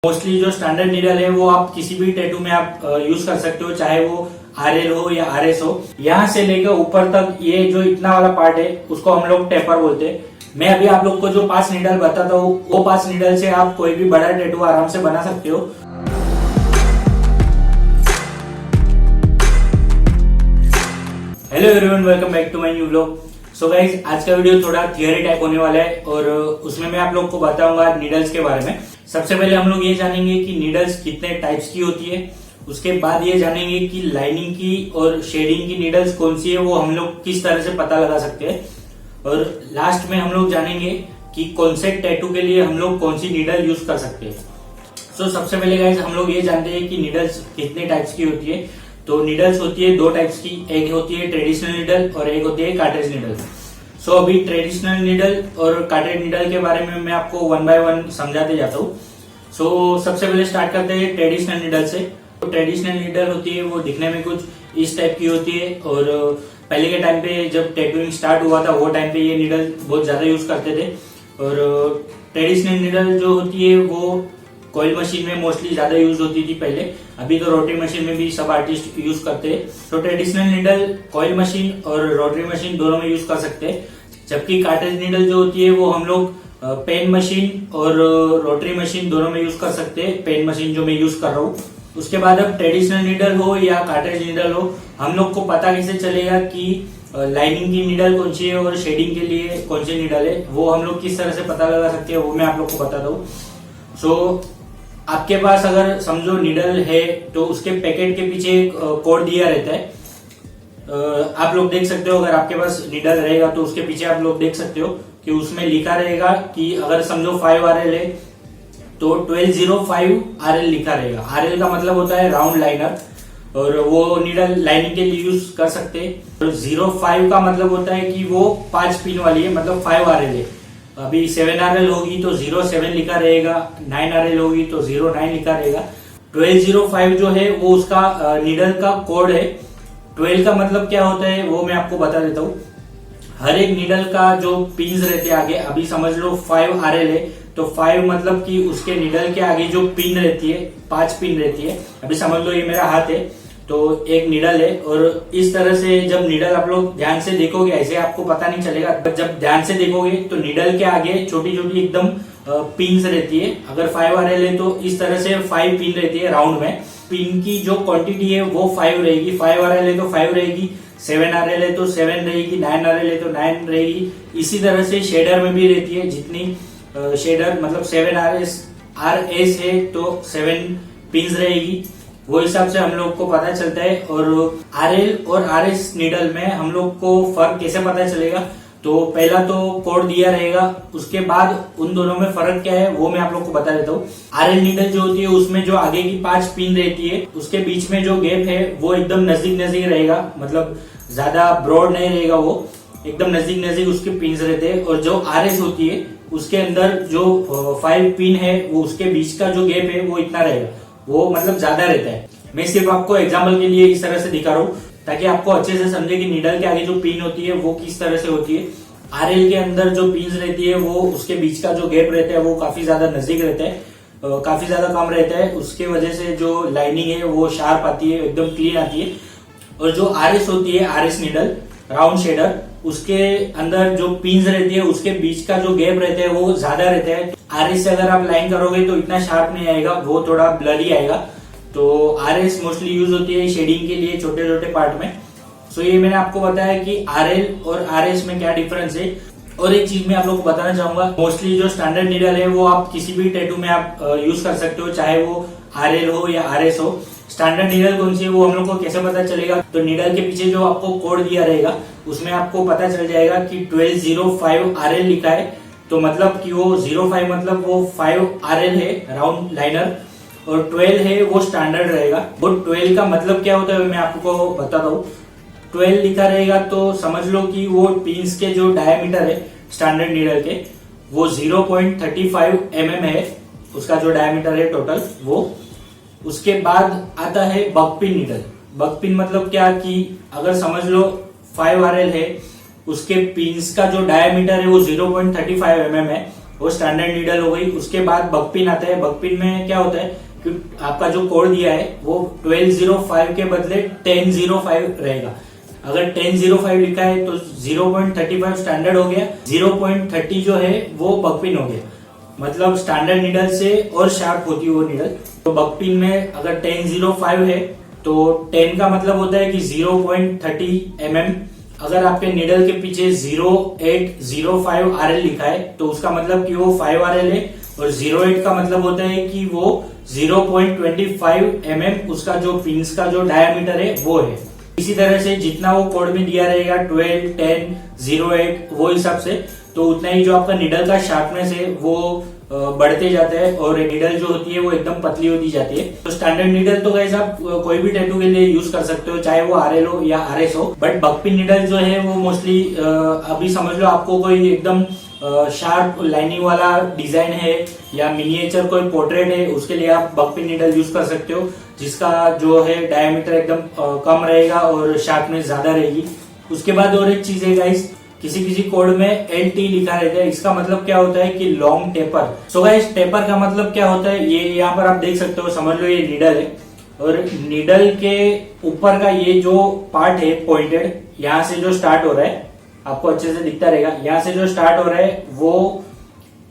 Mostly जो standard needle है वो आप किसी भी टैटू में आप यूज कर सकते हो, चाहे वो आरएल हो या आरएस हो। यहाँ से लेकर ऊपर तक ये जो इतना वाला पार्ट है उसको हम लोग टेपर बोलते हैं। मैं अभी आप लोग को जो 5 नीडल बताता हूँ वो 5 नीडल से आप कोई भी बड़ा टैटू आराम से बना सकते हो। Hello everyone, welcome back to my new vlog. So guys, आज का वीडियो थोड़ा थियरी टाइप होने वाला है और उसमें मैं आप लोग को बताऊंगा नीडल्स के बारे में। सबसे पहले हम लोग ये जानेंगे कि नीडल्स कितने टाइप्स की होती है। उसके बाद ये जानेंगे कि लाइनिंग की और शेडिंग की नीडल्स कौन सी है, वो हम लोग किस तरह से पता लगा सकते हैं। और लास्ट में हम लोग जानेंगे कि कौन से टैटू के लिए हम लोग कौन सी नीडल यूज कर सकते हैं। सो सबसे पहले गाइज हम लोग ये जानते हैं कि नीडल्स कितने टाइप्स की होती है। तो नीडल्स होती है 2 टाइप्स की, एक होती है ट्रेडिशनल नीडल और एक होती है कार्ट्रिज नीडल। सो अभी ट्रेडिशनल नीडल और कार्ट्रिज नीडल के बारे में मैं आपको 1 बाय 1 समझाते जाता हूँ। सो सबसे पहले स्टार्ट करते हैं ट्रेडिशनल नीडल से। तो ट्रेडिशनल नीडल होती है वो दिखने में कुछ इस टाइप की होती है और पहले के टाइम पे जब टैटूइंग स्टार्ट हुआ था वो टाइम पे ये नीडल बहुत ज्यादा यूज करते थे। और ट्रेडिशनल नीडल जो होती है वो कॉइल मशीन में मोस्टली ज्यादा यूज होती थी पहले। अभी तो रोटरी मशीन में भी सब आर्टिस्ट यूज करते हैं। तो ट्रेडिशनल नीडल कॉइल मशीन और रोटरी मशीन दोनों में यूज कर सकते हैं। जबकि कार्ट्रिज नीडल जो होती है वो हम लोग पेन मशीन और रोटरी मशीन दोनों में यूज कर सकते हैं। पेन मशीन जो मैं यूज कर रहा हूँ। उसके बाद अब ट्रेडिशनल नीडल हो या कार्ट्रिज नीडल हो, हम लोग को पता कैसे चलेगा कि लाइनिंग की नीडल कौन सी है और शेडिंग के लिए कौन सी नीडल है, वो हम लोग किस तरह से पता लगा सकते हैं वो मैं आप लोग को बताता हूँ। सो आपके पास अगर समझो नीडल है तो उसके पैकेट के पीछे एक कोड दिया रहता है। आप लोग देख सकते हो, अगर आपके पास नीडल रहेगा तो उसके पीछे आप लोग देख सकते हो कि उसमें लिखा रहेगा कि अगर समझो 5 RL है तो 1205 RL लिखा रहेगा। RL का मतलब होता है राउंड लाइनर और वो नीडल लाइनिंग के लिए यूज कर सकते हैं। और 05 का मतलब होता है कि वो 5 पिन वाली है, मतलब 5 RL है। अभी 7 RL होगी तो 07 लिखा रहेगा, 9 RL होगी तो 09 लिखा रहेगा। 1205 जो है वो उसका नीडल का कोड है। 12 का मतलब क्या होता है वो मैं आपको बता देता हूँ। हर एक नीडल का जो पिन्स रहते हैं आगे, अभी समझ लो 5 RL है तो 5 मतलब कि उसके नीडल के आगे जो पिन रहती है 5 पिन रहती है। अभी समझ लो ये मेरा हाथ है तो एक नीडल है और इस तरह से जब नीडल आप लोग ध्यान से देखोगे, ऐसे आपको पता नहीं चलेगा, जब ध्यान से देखोगे तो नीडल के आगे छोटी छोटी एकदम पिन्स रहती है। अगर 5 RL है तो इस तरह से 5 पिन रहती है राउंड में। पिन की जो क्वांटिटी है वो 5 रहेगी। 5 RL है तो 5 रहेगी, 7 RL है तो 7 रहेगी, 9 RL है तो 9 रहेगी। इसी तरह से शेडर में भी रहती है, जितनी शेडर मतलब 7 RS है तो 7 पिन्स रहेगी, वो हिसाब से हम लोग को पता चलता है। और RL और RS नीडल में हम लोग को फर्क कैसे पता चलेगा, तो पहला तो कोड दिया रहेगा, उसके बाद उन दोनों में फर्क क्या है वो मैं आप लोग को बता देता हूँ। RL नीडल जो होती है उसमें जो आगे की 5 पिन रहती है उसके बीच में जो गैप है वो एकदम नजदीक नजदीक रहेगा, मतलब ज्यादा ब्रॉड नहीं रहेगा, वो एकदम नजदीक नजदीक उसके पिन रहते हैं। और जो RS होती है उसके अंदर जो 5 पिन है वो उसके बीच का जो गैप है वो इतना रहेगा, वो मतलब ज्यादा रहता है। मैं सिर्फ आपको एग्जांपल के लिए इस तरह से दिखा रहा हूँ ताकि आपको अच्छे से समझे कि नीडल के आगे जो पिन होती है वो किस तरह से होती है। RL के अंदर जो पिन रहती है वो उसके बीच का जो गैप रहता है वो काफी ज्यादा नजदीक रहता है, काफी ज्यादा कम रहता है। उसके वजह से जो लाइनिंग है वो शार्प आती है, एकदम क्लीन आती है। और जो RS होती है, RS नीडल राउंड शेडर, उसके अंदर जो पिन्स रहती है उसके बीच का जो गैप रहता है वो ज्यादा रहता है। RS से अगर आप लाइन करोगे तो इतना शार्प नहीं आएगा, वो थोड़ा ब्लरी आएगा। तो RS मोस्टली यूज होती है शेडिंग के लिए छोटे छोटे पार्ट में। सो ये मैंने आपको बताया कि RL और RS में क्या डिफरेंस है। और एक चीज मैं आप लोग को बताना चाहूंगा, मोस्टली जो स्टैंडर्ड नीडल है वो आप किसी भी टैटू में आप यूज कर सकते हो, चाहे वो RL हो या RS हो। स्टैंडर्ड नीडल कौन सी है वो हम लोग को कैसे पता चलेगा, तो नीडल के पीछे जो आपको कोड दिया रहेगा उसमें आपको पता चल जाएगा कि 1205 RL लिखा है, तो मतलब कि वो 05 मतलब वो 5 RL है राउंड लाइनर और 12 है वो स्टैंडर्ड रहेगा। वो 12 का मतलब क्या होता है मैं आपको बताता हूँ। 12 लिखा रहेगा तो समझ लो कि वो पिन्स के जो डायमीटर है स्टैंडर्ड नीडल के वो 0.35 mm है, उसका जो डायमीटर है टोटल वो। उसके बाद आता है बकपिन नीडल। बकपिन मतलब क्या कि अगर समझ लो 5 RL है, उसके पिन्स का जो डायमीटर है वो 0.35 mm है वो स्टैंडर्ड नीडल हो गई। उसके बाद बकपिन आता है। बकपिन में क्या होता है कि आपका जो कोड दिया है वो 1205 के बदले 1005 रहेगा। अगर 1005 लिखा है तो 0.35 स्टैंडर्ड हो गया, 0.30 जो है वो बकपिन हो गया। मतलब स्टैंडर्ड नीडल से और शार्प होती है वो नीडल। तो बकपिन में अगर 1005 है तो 10 का मतलब होता है कि 0.30 mm। अगर आपके नीडल के पीछे 0805 RL लिखा है तो उसका मतलब कि वो 5 RL है, और 08 का मतलब होता है कि वो 0.25 mm उसका जो पिंस का जो डायमीटर है वो है। इसी तरह से जितना वो कोड में दिया रहेगा 12, 10, 08 वो हिसाब से, तो उतना ही जो आपका निडल का शार्पनेस है वो बढ़ते जाता है और निडल जो होती है वो एकदम पतली होती जाती है। तो स्टैंडर्ड निडल तो गाइस आप कोई भी टैटू के लिए यूज कर सकते हो, चाहे वो RL हो या RS हो। बट बकपिन निडल जो है वो मोस्टली अभी समझ लो आपको कोई एकदम शार्प लाइनिंग वाला डिजाइन है या मिनिएचर कोई पोर्ट्रेट है, उसके लिए आप बकपिन निडल यूज कर सकते हो, जिसका जो है डायमीटर एकदम कम रहेगा और शार्पनेस ज्यादा रहेगी। उसके बाद और एक चीज है गाइस, किसी किसी कोड में LT लिखा रहता है। इसका मतलब क्या होता है कि long taper. So guys taper का मतलब क्या होता है, ये यहाँ पर आप देख सकते हो, समझ लो ये नीडल है और नीडल के ऊपर का ये जो पार्ट है पॉइंटेड, यहाँ से जो स्टार्ट हो रहा है आपको अच्छे से दिखता रहेगा, यहाँ से जो स्टार्ट हो रहा है वो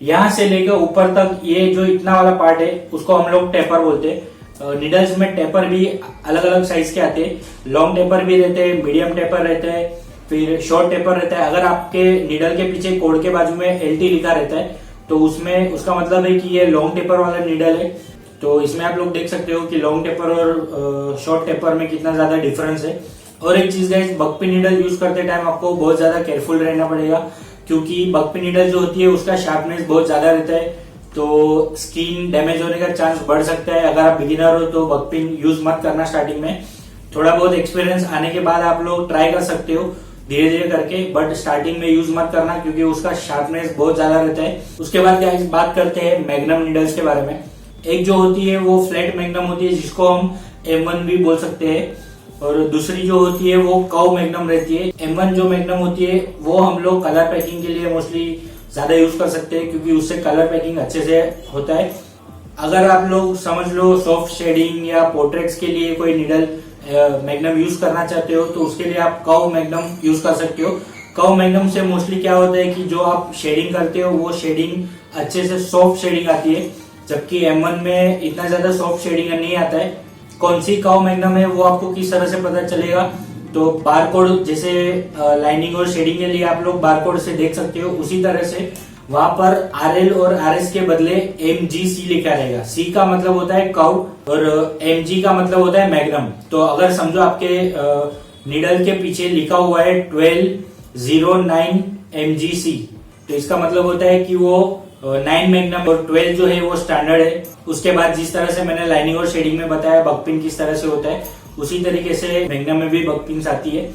यहाँ से लेकर ऊपर तक ये जो इतना वाला पार्ट है उसको हम लोग टेपर बोलते हैं। नीडल्स में टेपर भी अलग अलग साइज के आते हैं, लॉन्ग टेपर भी रहते हैं, मीडियम टेपर रहते हैं, फिर शॉर्ट टेपर रहता है। अगर आपके नीडल के पीछे कोड के बाजू में LT लिखा रहता है तो उसमें उसका मतलब है कि ये लॉन्ग टेपर वाला नीडल है। तो इसमें आप लोग देख सकते हो कि लॉन्ग टेपर और शॉर्ट टेपर में कितना ज्यादा डिफरेंस है। और एक चीज गाइस, बकपिन नीडल यूज करते टाइम आपको बहुत ज्यादा केयरफुल रहना पड़ेगा, क्योंकि बकपिन नीडल जो होती है उसका शार्पनेस बहुत ज्यादा रहता है, तो स्किन डैमेज होने का चांस बढ़ सकता है। अगर आप बिगिनर हो तो बकपिन यूज मत करना स्टार्टिंग में, थोड़ा बहुत एक्सपीरियंस आने के बाद आप लोग ट्राई कर सकते हो धीरे धीरे करके, बट स्टार्टिंग में यूज मत करना क्योंकि उसका शार्पनेस बहुत ज्यादा रहता है। उसके बाद क्या बात करते हैं मैग्नम नीडल्स के बारे में। एक जो होती है वो फ्लैट मैग्नम होती है जिसको हम M1 भी बोल सकते हैं, और दूसरी जो होती है वो कर्व मैग्नम रहती है। M1 जो मैग्नम होती है वो हम लोग कलर पैकिंग के लिए मोस्टली ज्यादा यूज कर सकते हैं, क्योंकि उससे कलर पैकिंग अच्छे से होता है। अगर आप लोग समझ लो सॉफ्ट शेडिंग या पोर्ट्रेट्स के लिए कोई नीडल मैग्नम यूज करना चाहते हो तो उसके लिए आप कर्व मैग्नम यूज कर सकते हो। कर्व मैग्नम से मोस्टली क्या होता है कि जो आप शेडिंग करते हो वो शेडिंग अच्छे से सॉफ्ट शेडिंग आती है, जबकि M1 में इतना ज्यादा सॉफ्ट शेडिंग नहीं आता है। कौन सी कर्व मैग्नम है वो आपको किस तरह से पता चलेगा, तो बारकोड जैसे लाइनिंग और शेडिंग के लिए आप लोग बारकोड से देख सकते हो, उसी तरह से वहां पर RL और RS के बदले MGC लिखा रहेगा। C का मतलब होता है कर्व और MG का मतलब होता है मैग्नम। तो अगर समझो आपके नीडल के पीछे लिखा हुआ है 1209 MGC, तो इसका मतलब होता है कि वो 9 मैग्नम और 12 जो है वो स्टैंडर्ड है। उसके बाद जिस तरह से मैंने लाइनिंग और शेडिंग में बताया बकपिन किस तरह से होता है, उसी तरीके से मैग्नम में भी बकपिन आती है।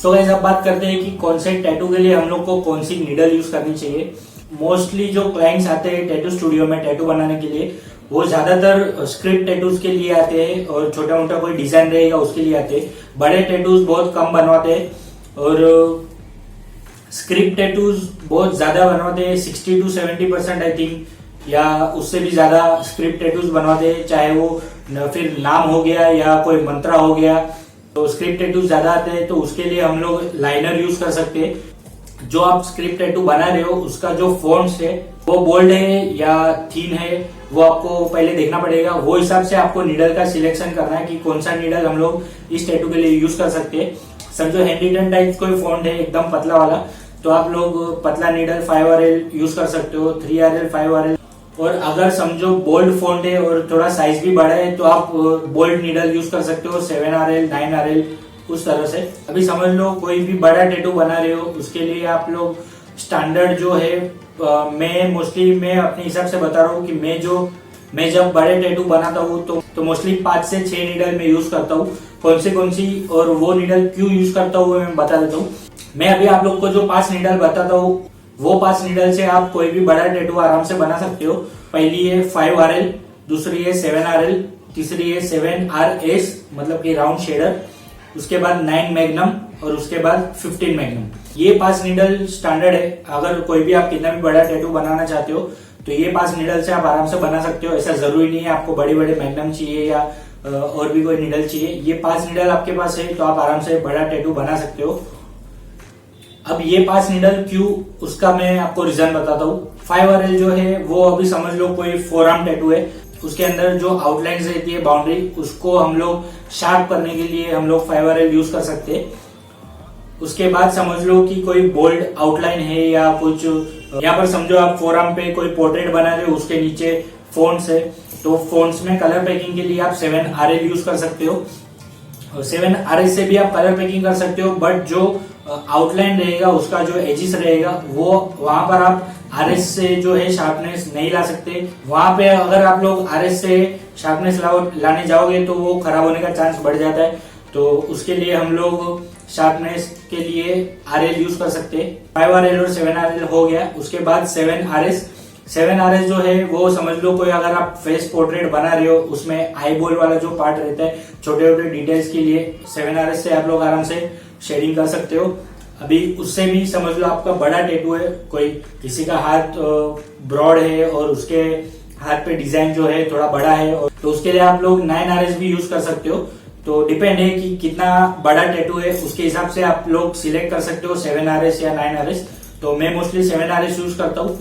सो गाइस अब बात करते हैं कि कौन से टैटू के लिए हम लोग को कौन सी नीडल यूज करनी चाहिए। मोस्टली जो क्लाइंट्स आते हैं टैटू स्टूडियो में टैटू बनाने के लिए, वो ज्यादातर स्क्रिप्ट टैटूज के लिए आते हैं और छोटा मोटा कोई डिजाइन रहेगा उसके लिए आते हैं। बड़े टैटूज बहुत कम बनवाते हैं और स्क्रिप्ट टैटूज बहुत ज्यादा बनवाते हैं, 60 to 70% आई थिंक, या उससे भी ज्यादा स्क्रिप्ट टैटूज बनवाते हैं, चाहे वो फिर नाम हो गया या कोई मंत्रा हो गया। तो स्क्रिप्ट टैटूज ज्यादा आते हैं तो उसके लिए हम लोग लाइनर यूज कर सकते हैं। जो आप स्क्रिप्ट टैटू बना रहे हो उसका जो फॉन्ट्स है वो बोल्ड है या थीन है वो आपको पहले देखना पड़ेगा। वो हिसाब से आपको नीडल का सिलेक्शन करना है कि कौन सा नीडल हम लोग इस टैटू के लिए यूज कर सकते हैं। समझो हैंडीटन टाइप कोई फॉन्ट है एकदम पतला वाला, तो आप लोग पतला नीडल 5RL यूज कर सकते हो, 3RL 5RL। और अगर समझो बोल्ड फॉन्ट है और थोड़ा साइज भी बड़ा है तो आप बोल्ड नीडल यूज कर सकते हो, 7RL 9RL उस तरह से। अभी समझ लो कोई भी बड़ा टैटू बना रहे हो उसके लिए आप लोग स्टैंडर्ड जो है मैं मोस्टली मैं अपने हिसाब से बता रहा हूँ कि मैं जब बड़े टैटू बनाता हूँ तो मोस्टली 5 से 6 नीडल में यूज करता हूँ। कौन सी और वो नीडल क्यों यूज करता हूँ मैं बता देता हूँ। मैं अभी आप लोग को जो 5 नीडल बताता हूँ वो 5 नीडल से आप कोई भी बड़ा टैटू आराम से बना सकते हो। पहली है 5RL, दूसरी है 7RL, तीसरी है 7RS मतलब कि राउंड शेडर, उसके बाद 9 मैग्नम और उसके बाद 15 मैग्नम। ये 5 नीडल स्टैंडर्ड है। अगर कोई भी आप कितना भी बड़ा टैटू बनाना चाहते हो तो ये 5 नीडल से आप आराम से बना सकते हो। ऐसा जरूरी नहीं है आपको बड़े बड़े मैग्नम चाहिए या और भी कोई नीडल चाहिए। ये 5 नीडल आपके पास है तो आप आराम से बड़ा टैटू बना सकते हो। अब ये 5 नीडल क्यों, उसका मैं आपको रीजन बताता हूँ। 5RL जो है वो अभी समझ लो कोई फोरआर्म टैटू है, उसके अंदर जो आउटलाइंस रहती है बाउंड्री, उसको हम लोग शार्प करने के लिए हम लोग 5RL यूज कर सकते हैं। उसके बाद समझ लो कि कोई बोल्ड आउटलाइन है या कुछ, यहाँ पर समझो आप फोरआर्म पे कोई पोर्ट्रेट बना रहे हो, उसके नीचे फोन्ट्स है, तो फोन्ट्स में कलर पैकिंग के लिए आप 7RL यूज कर सकते हो। 7RL से भी आप कलर पैकिंग कर सकते हो, बट जो आउटलाइन रहेगा उसका जो एजिस रहेगा वो वहां पर आप RS से जो है शार्पनेस नहीं ला सकते। वहां पे अगर आप लोग RS से शार्पनेस लाने जाओगे तो वो खराब होने का चांस बढ़ जाता है। तो उसके लिए हम लोग शार्पनेस के लिए RL यूज कर सकते हैं। 5RL और 7RL हो गया। उसके बाद 7RS जो है वो समझ लो कोई अगर आप फेस पोर्ट्रेट बना रहे हो, उसमें आई बॉल वाला जो पार्ट रहता है छोटे छोटे डिटेल्स के लिए 7RS से आप लोग आराम से शेडिंग कर सकते हो। अभी उससे भी समझ लो आपका बड़ा टैटू है, कोई किसी का हाथ ब्रॉड है और उसके हाथ पे डिजाइन जो है थोड़ा बड़ा है, और तो उसके लिए आप लोग 9RS भी यूज कर सकते हो। तो डिपेंड है कि कितना बड़ा टैटू है, उसके हिसाब से आप लोग सिलेक्ट कर सकते हो 7RS या 9RS। तो मैं मोस्टली 7RS यूज करता हूँ।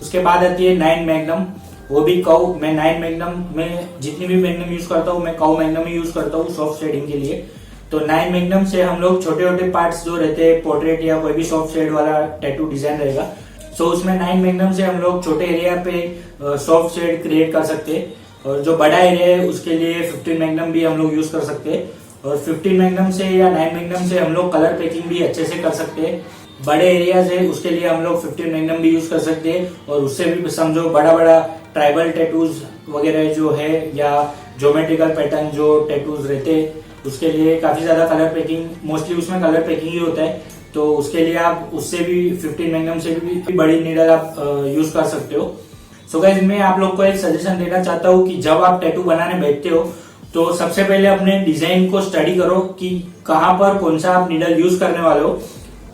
उसके बाद आती है 9 मैग्नम, वो भी कव। मैं 9 मैग्नम में जितनी भी मैग्नम यूज करता हूँ मैं कव मैग्नम ही यूज करता हूँ सॉफ्ट शेडिंग के लिए। तो 9 मैग्नम से हम लोग छोटे छोटे पार्ट्स जो रहते हैं पोर्ट्रेट या कोई भी सॉफ्ट शेड वाला टैटू डिजाइन रहेगा, सो उसमें 9 मैग्नम से हम लोग छोटे एरिया पे सॉफ्ट शेड क्रिएट कर सकते हैं। और जो बड़ा एरिया है उसके लिए 15 मैग्नम भी हम लोग यूज कर सकते हैं। और 15 मैग्नम से या 9 मैग्नम से हम लोग कलर पैकिंग भी अच्छे से कर सकते हैं। बड़े एरियाज है उसके लिए हम लोग 15 मैग्नम भी यूज कर सकते हैं। और उससे भी समझो बड़ा बड़ा ट्राइबल टैटूज वगैरह जो है या ज्योमेट्रिकल पैटर्न जो टैटूज रहते हैं उसके लिए काफी ज्यादा कलर पैकिंग, मोस्टली उसमें कलर पैकिंग ही होता है। तो उसके लिए आप उससे भी 15 मैग्नम से भी बड़ी नीडल आप यूज कर सकते हो। सो गाइस, मैं आप लोग को एक सजेशन देना चाहता हूँ कि जब आप टैटू बनाने बैठते हो तो सबसे पहले अपने डिजाइन को स्टडी करो कि कहाँ पर कौन सा आप नीडल यूज करने वाले हो।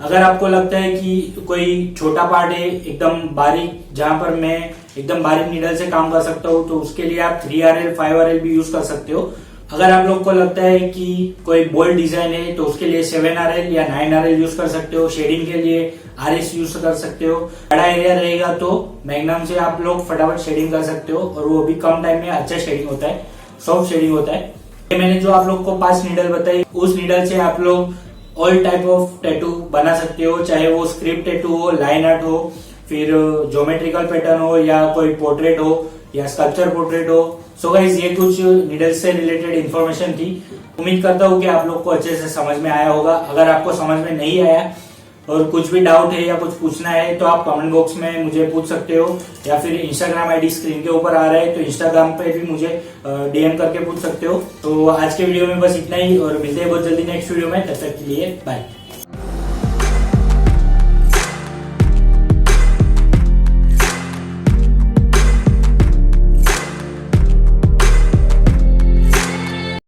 अगर आपको लगता है कि कोई छोटा पार्ट है एकदम बारीक, जहां पर मैं एकदम बारीक नीडल से काम कर सकता हूँ, तो उसके लिए आप 3RL 5RL भी यूज कर सकते हो। अगर आप लोग को लगता है कि कोई बोल्ड डिजाइन है तो उसके लिए 7RL या 9RL यूज कर सकते हो। शेडिंग के लिए RS यूज कर सकते हो। बड़ा एरिया रहेगा तो मैग्नम से आप लोग फटाफट शेडिंग कर सकते हो, और वो भी कम टाइम में अच्छा शेडिंग होता है, सॉफ्ट शेडिंग होता है। मैंने जो आप लोग को 5 नीडल बताई, उस नीडल से आप लोग ऑल टाइप ऑफ टैटू बना सकते हो, चाहे वो स्क्रिप्ट टैटू हो, लाइन आर्ट हो, फिर ज्योमेट्रिकल पैटर्न हो, या कोई पोर्ट्रेट हो या स्कल्पचर पोर्ट्रेट हो। सो गाइस, ये कुछ नीडल्स से रिलेटेड इन्फॉर्मेशन थी। उम्मीद करता हूँ कि आप लोग को अच्छे से समझ में आया होगा। अगर आपको समझ में नहीं आया और कुछ भी डाउट है या कुछ पूछना है तो आप कमेंट बॉक्स में मुझे पूछ सकते हो, या फिर इंस्टाग्राम आईडी स्क्रीन के ऊपर आ रहा है तो इंस्टाग्राम पे भी मुझे DM करके पूछ सकते हो। तो आज के वीडियो में बस इतना ही, और मिलते हैं बहुत जल्दी नेक्स्ट वीडियो में। तब तक के लिए बाय।